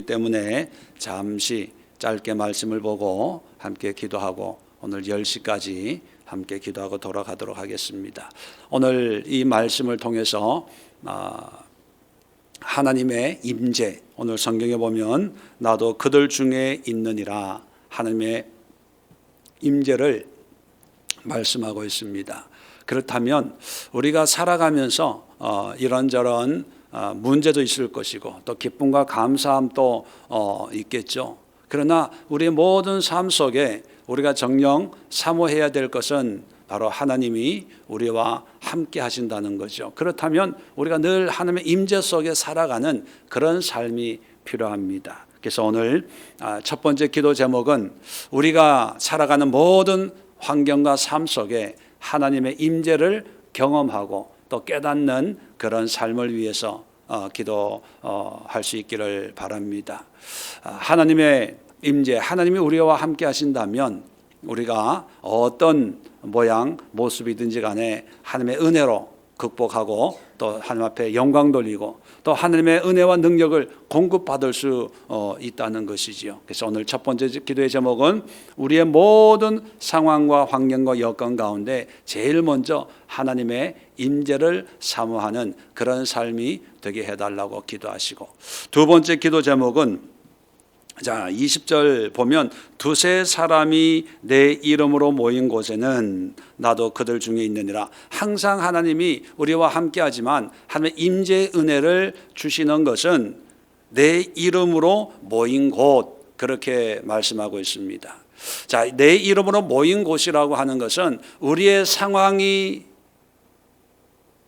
때문에 잠시 짧게 말씀을 보고 함께 기도하고 오늘 10시까지 함께 기도하고 돌아가도록 하겠습니다. 오늘 이 말씀을 통해서 하나님의 임재, 오늘 성경에 보면 나도 그들 중에 있느니라 하나님의 임재를 말씀하고 있습니다. 그렇다면 우리가 살아가면서 이런저런 문제도 있을 것이고 또 기쁨과 감사함도 있겠죠. 그러나 우리의 모든 삶 속에 우리가 정녕 사모해야 될 것은 바로 하나님이 우리와 함께 하신다는 거죠. 그렇다면 우리가 늘 하나님의 임재 속에 살아가는 그런 삶이 필요합니다. 그래서 오늘 첫 번째 기도 제목은 우리가 살아가는 모든 환경과 삶 속에 하나님의 임재를 경험하고 또 깨닫는 그런 삶을 위해서 기도할 수 있기를 바랍니다. 하나님의 임재, 하나님이 우리와 함께 하신다면 우리가 어떤 모양, 모습이든지 간에 하나님의 은혜로 극복하고 또 하나님 앞에 영광 돌리고 또 하나님의 은혜와 능력을 공급받을 수 있다는 것이지요. 그래서 오늘 첫 번째 기도의 제목은 우리의 모든 상황과 환경과 여건 가운데 제일 먼저 하나님의 임재를 사모하는 그런 삶이 되게 해달라고 기도하시고, 두 번째 기도 제목은 20절 보면 두세 사람이 내 이름으로 모인 곳에는 나도 그들 중에 있느니라. 항상 하나님이 우리와 함께 하지만 하나님의 임재의 은혜를 주시는 것은 내 이름으로 모인 곳, 그렇게 말씀하고 있습니다. 내 이름으로 모인 곳이라고 하는 것은 우리의 상황이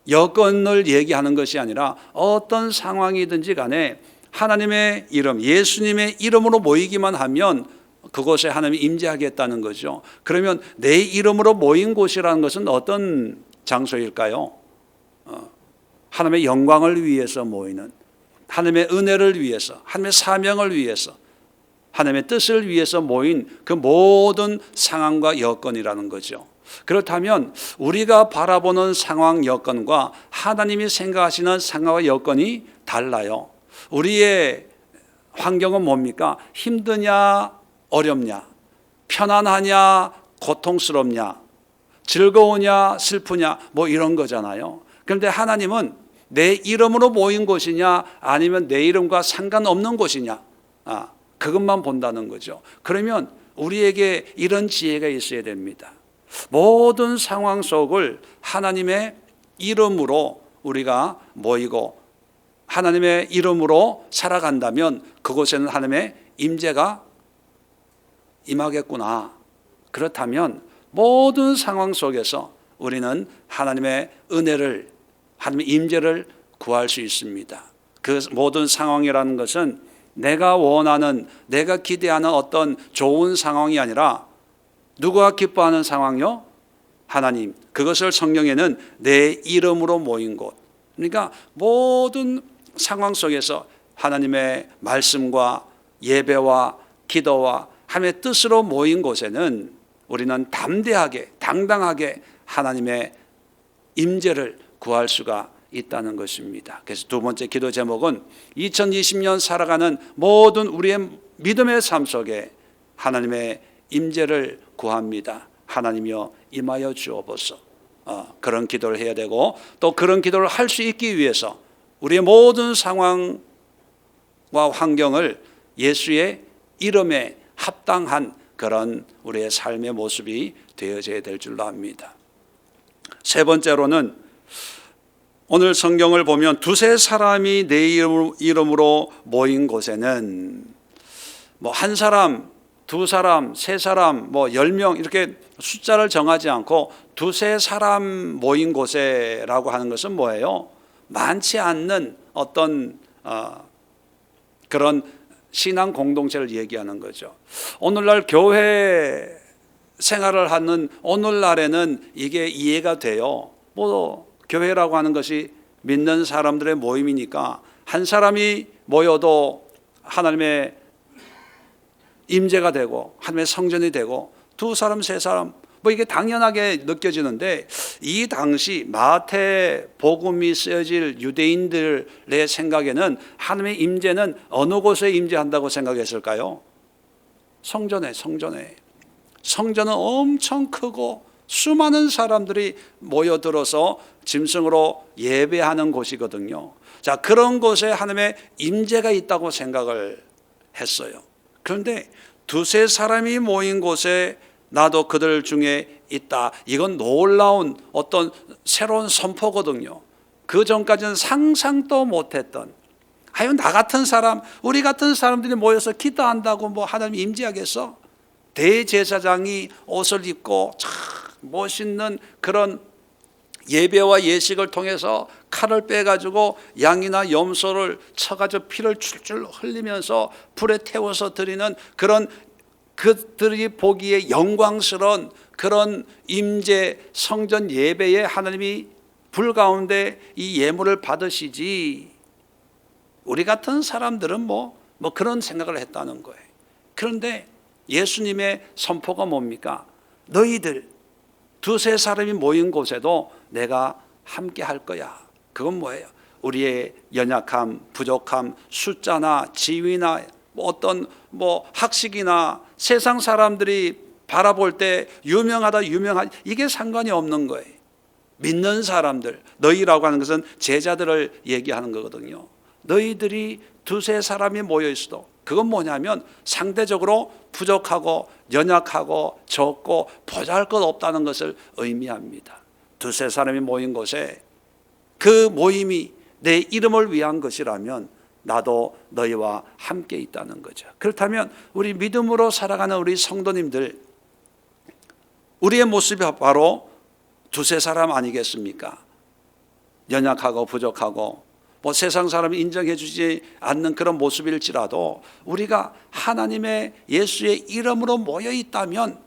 여건을 얘기하는 것이 아니라 어떤 상황이든지 간에 하나님의 이름, 예수님의 이름으로 모이기만 하면 그곳에 하나님이 임재하겠다는 거죠. 그러면 내 이름으로 모인 곳이라는 것은 어떤 장소일까요? 하나님의 영광을 위해서 모이는, 하나님의 은혜를 위해서, 하나님의 사명을 위해서, 하나님의 뜻을 위해서 모인 그 모든 상황과 여건이라는 거죠. 그렇다면 우리가 바라보는 상황 여건과 하나님이 생각하시는 상황과 여건이 달라요. 우리의 환경은 뭡니까? 힘드냐 어렵냐, 편안하냐 고통스럽냐, 즐거우냐 슬프냐, 뭐 이런 거잖아요. 그런데 하나님은 내 이름으로 모인 곳이냐 아니면 내 이름과 상관없는 곳이냐, 그것만 본다는 거죠. 그러면 우리에게 이런 지혜가 있어야 됩니다. 모든 상황 속을 하나님의 이름으로 우리가 모이고 하나님의 이름으로 살아간다면 그곳에는 하나님의 임재가 임하겠구나. 그렇다면 모든 상황 속에서 우리는 하나님의 은혜를, 하나님의 임재를 구할 수 있습니다. 그 모든 상황이라는 것은 내가 원하는, 내가 기대하는 어떤 좋은 상황이 아니라 누가 기뻐하는 상황이요? 하나님. 그것을 성경에는 내 이름으로 모인 곳. 그러니까 모든 상황 속에서 하나님의 말씀과 예배와 기도와 하나님의 뜻으로 모인 곳에는 우리는 담대하게, 당당하게 하나님의 임재를 구할 수가 있다는 것입니다. 그래서 두 번째 기도 제목은 2020년 살아가는 모든 우리의 믿음의 삶 속에 하나님의 임재를 구합니다. 하나님이여 임하여 주옵소서. 그런 기도를 해야 되고 또 그런 기도를 할 수 있기 위해서 우리의 모든 상황과 환경을 예수의 이름에 합당한 그런 우리의 삶의 모습이 되어져야 될 줄로 압니다. 세 번째로는 오늘 성경을 보면 두세 사람이 내 이름으로 모인 곳에는 뭐 한 사람, 두 사람, 세 사람, 뭐 10명 이렇게 숫자를 정하지 않고 두세 사람 모인 곳에라고 하는 것은 뭐예요? 많지 않는 어떤 그런 신앙 공동체를 얘기하는 거죠. 오늘날 교회 생활을 하는 오늘날에는 이게 이해가 돼요. 뭐 교회라고 하는 것이 믿는 사람들의 모임이니까 한 사람이 모여도 하나님의 임재가 되고 하나님의 성전이 되고 두 사람 세 사람 뭐 이게 당연하게 느껴지는데, 이 당시 마태복음이 쓰여질 유대인들의 생각에는 하나님의 임재는 어느 곳에 임재한다고 생각했을까요? 성전에. 성전은 엄청 크고 수많은 사람들이 모여들어서 짐승으로 예배하는 곳이거든요. 자, 그런 곳에 하나님의 임재가 있다고 생각을 했어요. 그런데 두세 사람이 모인 곳에 나도 그들 중에 있다. 이건 놀라운 어떤 새로운 선포거든요. 그 전까지는 상상도 못했던, 아유, 나 같은 사람, 우리 같은 사람들이 모여서 기도한다고 뭐 하나님 임재하겠어? 대제사장이 옷을 입고 참 멋있는 그런 예배와 예식을 통해서 칼을 빼가지고 양이나 염소를 쳐가지고 피를 줄줄 흘리면서 불에 태워서 드리는 그런, 그들이 보기에 영광스러운 그런 임재 성전 예배에 하나님이 불 가운데 이 예물을 받으시지, 우리 같은 사람들은 뭐 그런 생각을 했다는 거예요. 그런데 예수님의 선포가 뭡니까? 너희들 두세 사람이 모인 곳에도 내가 함께 할 거야. 그건 뭐예요? 우리의 연약함, 부족함, 숫자나 지위나 어떤 학식이나 세상 사람들이 바라볼 때 유명하다 이게 상관이 없는 거예요. 믿는 사람들, 너희라고 하는 것은 제자들을 얘기하는 거거든요. 너희들이 두세 사람이 모여 있어도 그건 뭐냐면 상대적으로 부족하고 연약하고 적고 보잘것없다는 것을 의미합니다. 두세 사람이 모인 곳에 그 모임이 내 이름을 위한 것이라면 나도 너희와 함께 있다는 거죠. 그렇다면 우리 믿음으로 살아가는 우리 성도님들, 우리의 모습이 바로 두세 사람 아니겠습니까? 연약하고 부족하고 세상 사람이 인정해 주지 않는 그런 모습일지라도 우리가 하나님의 예수의 이름으로 모여 있다면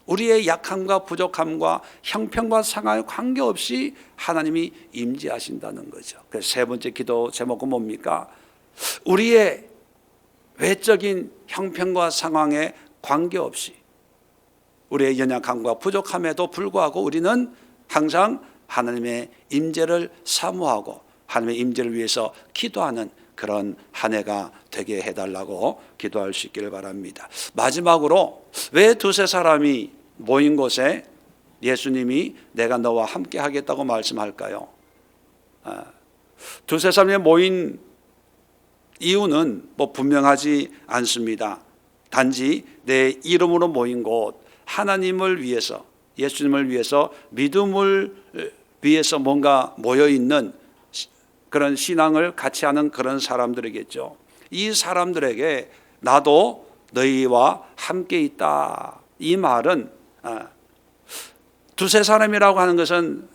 우리의 약함과 부족함과 형편과 상황에 관계없이 하나님이 임재하신다는 거죠. 그래서 세 번째 기도 제목은 뭡니까? 우리의 외적인 형편과 상황에 관계없이, 우리의 연약함과 부족함에도 불구하고 우리는 항상 하나님의 임재를 사모하고 하나님의 임재를 위해서 기도하는 그런 한 해가 되게 해달라고 기도할 수 있기를 바랍니다. 마지막으로 왜 두세 사람이 모인 곳에 예수님이 내가 너와 함께 하겠다고 말씀할까요? 두세 사람이 모인 이유는 분명하지 않습니다. 단지 내 이름으로 모인 곳, 하나님을 위해서, 예수님을 위해서, 믿음을 위해서 뭔가 모여있는 그런 신앙을 같이 하는 그런 사람들이겠죠. 이 사람들에게 나도 너희와 함께 있다, 이 말은 두세 사람이라고 하는 것은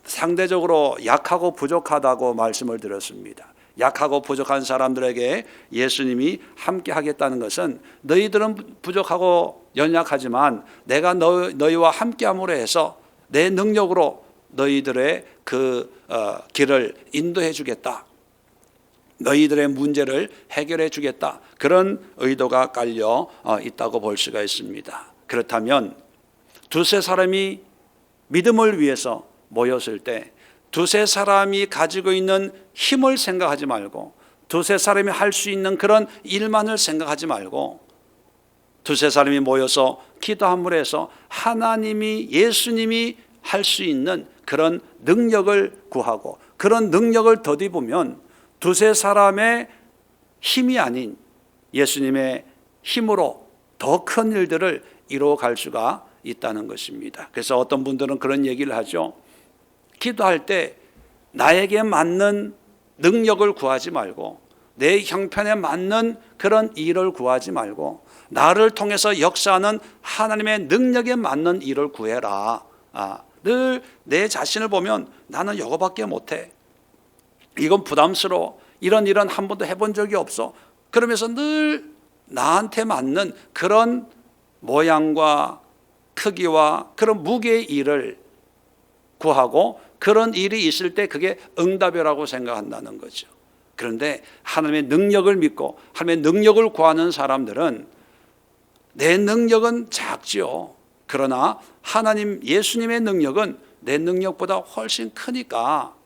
상대적으로 약하고 부족하다고 말씀을 드렸습니다. 약하고 부족한 사람들에게 예수님이 함께 하겠다는 것은 너희들은 부족하고 연약하지만 내가 너희와 함께함으로 해서 내 능력으로 너희들의 그 길을 인도해 주겠다, 너희들의 문제를 해결해 주겠다, 그런 의도가 깔려 있다고 볼 수가 있습니다. 그렇다면 두세 사람이 믿음을 위해서 모였을 때 두세 사람이 가지고 있는 힘을 생각하지 말고, 두세 사람이 할 수 있는 그런 일만을 생각하지 말고, 두세 사람이 모여서 기도함으로 해서 하나님이, 예수님이 할 수 있는 그런 능력을 구하고 그런 능력을 덧입으면 두세 사람의 힘이 아닌 예수님의 힘으로 더 큰 일들을 이루어갈 수가 있다는 것입니다. 그래서 어떤 분들은 그런 얘기를 하죠. 기도할 때 나에게 맞는 능력을 구하지 말고, 내 형편에 맞는 그런 일을 구하지 말고 나를 통해서 역사하는 하나님의 능력에 맞는 일을 구해라. 늘 내 자신을 보면 나는 이거밖에 못해, 이건 부담스러워, 이런 일은 한 번도 해본 적이 없어, 그러면서 늘 나한테 맞는 그런 모양과 크기와 그런 무게의 일을 구하고 그런 일이 있을 때 그게 응답이라고 생각한다는 거죠. 그런데 하나님의 능력을 믿고 하나님의 능력을 구하는 사람들은 내 능력은 작지요. 그러나 하나님 예수님의 능력은 내 능력보다 훨씬 크니까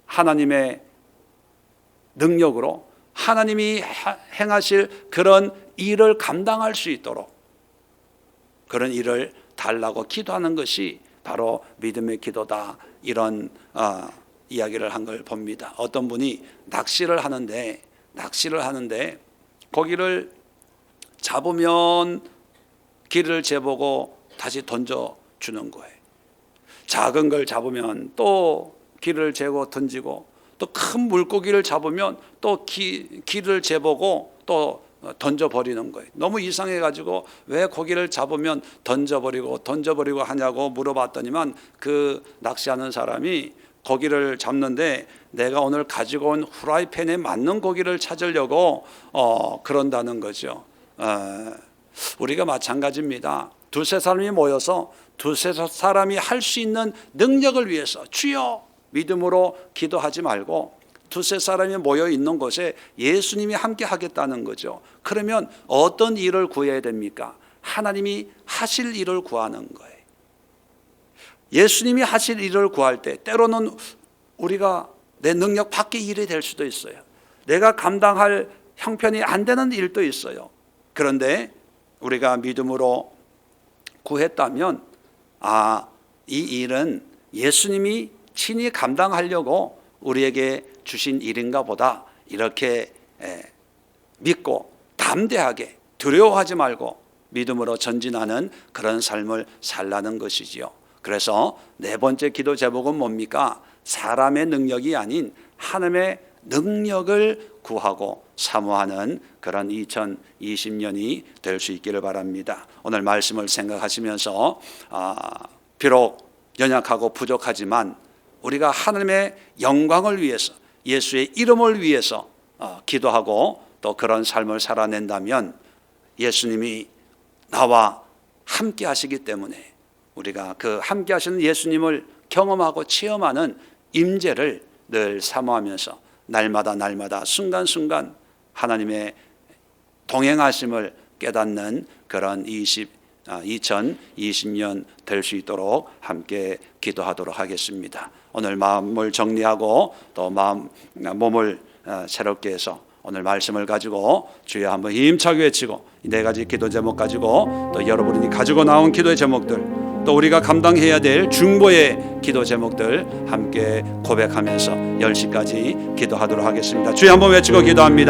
하나님의 능력으로 하나님이 행하실 그런 일을 감당할 수 있도록 그런 일을 달라고 기도하는 것이 바로 믿음의 기도다. 이런 이야기를 한 걸 봅니다. 어떤 분이 낚시를 하는데 고기를 잡으면 길을 재보고 다시 던져주는 거예요. 작은 걸 잡으면 또 길을 재고 던지고, 또 큰 물고기를 잡으면 또 길을 재보고 또 던져버리는 거예요. 너무 이상해가지고 왜 고기를 잡으면 던져버리고 하냐고 물어봤더니만 그 낚시하는 사람이 고기를 잡는데 내가 오늘 가지고 온 후라이팬에 맞는 고기를 찾으려고 그런다는 거죠. 우리가 마찬가지입니다. 두세 사람이 모여서 두세 사람이 할 수 있는 능력을 위해서 주여 믿음으로 기도하지 말고 두세 사람이 모여 있는 곳에 예수님이 함께 하겠다는 거죠. 그러면 어떤 일을 구해야 됩니까? 하나님이 하실 일을 구하는 거예요. 예수님이 하실 일을 구할 때 때로는 우리가 내 능력 밖의 일이 될 수도 있어요. 내가 감당할 형편이 안 되는 일도 있어요. 그런데 우리가 믿음으로 구했다면 이 일은 예수님이 친히 감당하려고 우리에게 주신 일인가 보다, 이렇게 믿고 담대하게 두려워하지 말고 믿음으로 전진하는 그런 삶을 살라는 것이지요. 그래서 네 번째 기도 제목은 뭡니까? 사람의 능력이 아닌 하나님의 능력을 구하고 사모하는 그런 2020년이 될 수 있기를 바랍니다. 오늘 말씀을 생각하시면서 비록 연약하고 부족하지만 우리가 하나님의 영광을 위해서, 예수의 이름을 위해서 기도하고 또 그런 삶을 살아낸다면 예수님이 나와 함께 하시기 때문에 우리가 그 함께 하시는 예수님을 경험하고 체험하는 임재를 늘 사모하면서 날마다 순간순간 하나님의 동행하심을 깨닫는 그런 2020년 될 수 있도록 함께 기도하도록 하겠습니다. 오늘 마음을 정리하고 또 몸을 새롭게 해서 오늘 말씀을 가지고 주여 한번 힘차게 외치고 이 네 가지 기도 제목 가지고 또 여러분이 가지고 나온 기도의 제목들, 또 우리가 감당해야 될 중보의 기도 제목들 함께 고백하면서 10시까지 기도하도록 하겠습니다. 주여 한번 외치고 기도합니다.